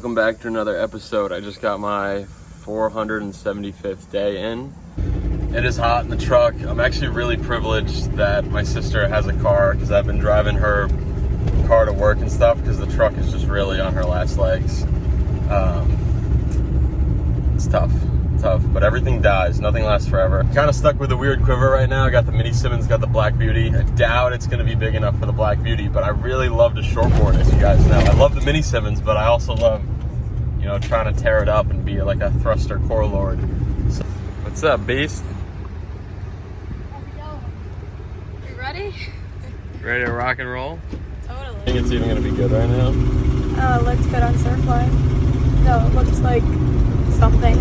welcome back to another episode. I just got my 475th day in. It is hot in the truck. I'm actually really privileged that my sister has a car because I've been driving her car to work and stuff because the truck is just really on her last legs. It's tough, but everything dies. Nothing lasts forever. Kind of stuck with the weird quiver right now. I got the Mini Simmons, got the Black Beauty. I doubt it's going to be big enough for the Black Beauty, but I really love to shortboard, as you guys know. I love the Mini Simmons, but I also love, you know, trying to tear it up and be like a thruster core lord. So, what's up, beast? How's it going? You ready? Ready to rock and roll? Totally. I think it's even going to be good right now. Oh, it looks good on Surfline. No, it looks like something.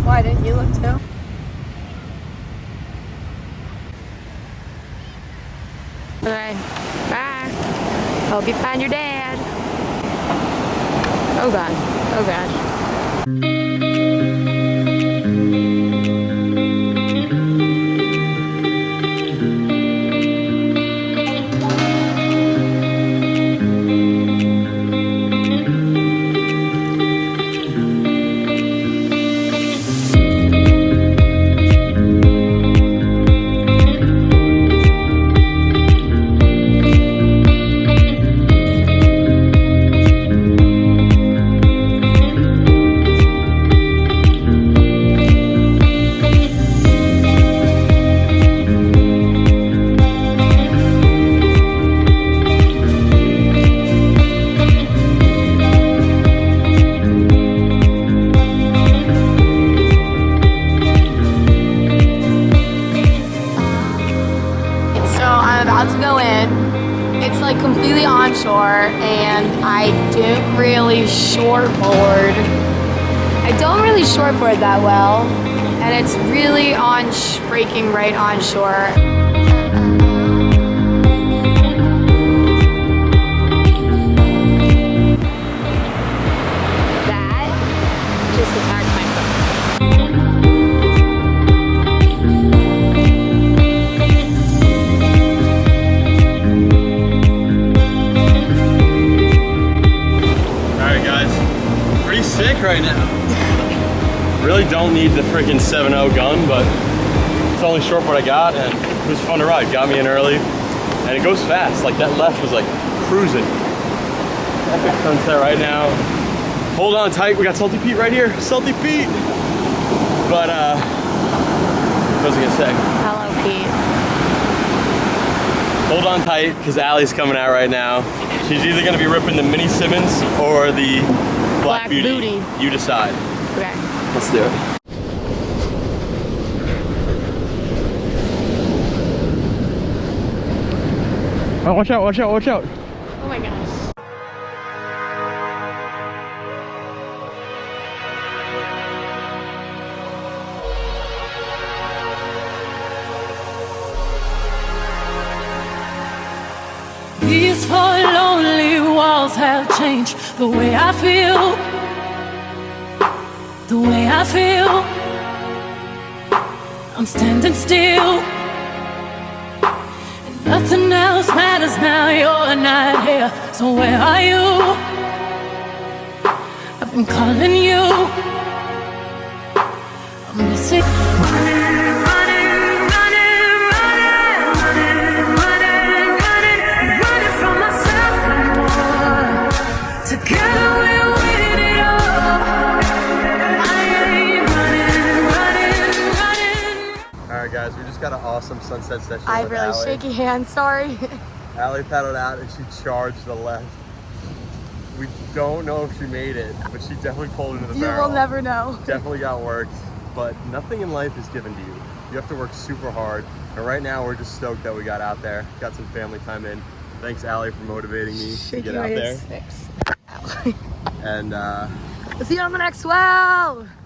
Why didn't you look too? Okay, bye. Hope you find your dad. Oh God, oh God. It's like completely onshore and I didn't really shortboard. I don't really shortboard that well and it's really breaking right onshore. That just attacked my phone. Sick right now. Really don't need the freaking 7.0 gun, but it's the only shortboard I got and it was fun to ride. Got me in early and it goes fast. Like that left was like cruising. Epic sunset right now. Hold on tight. We got Salty Pete right here. Salty Pete. But what was I gonna say? Hello, Pete. Hold on tight because Allie's coming out right now. She's either gonna be ripping the Mini Simmons or the Black Beauty. You decide. Okay. Let's do it. Oh, watch out, watch out, watch out. Oh my gosh. These four lonely walls have changed the way I feel. The way I feel. I'm standing still and nothing else matters now. You're not here, so where are you? I've been calling you. I'm missing. Guys, we just got an awesome sunset session. I have really shaky hands, sorry. Allie paddled out and she charged the left. We don't know if she made it, but she definitely pulled into the barrel. You will never know. Definitely got worked, but nothing in life is given to you. You have to work super hard. And right now we're just stoked that we got out there, got some family time in. Thanks, Allie, for motivating me to get out there. Six. And See you on the next swell.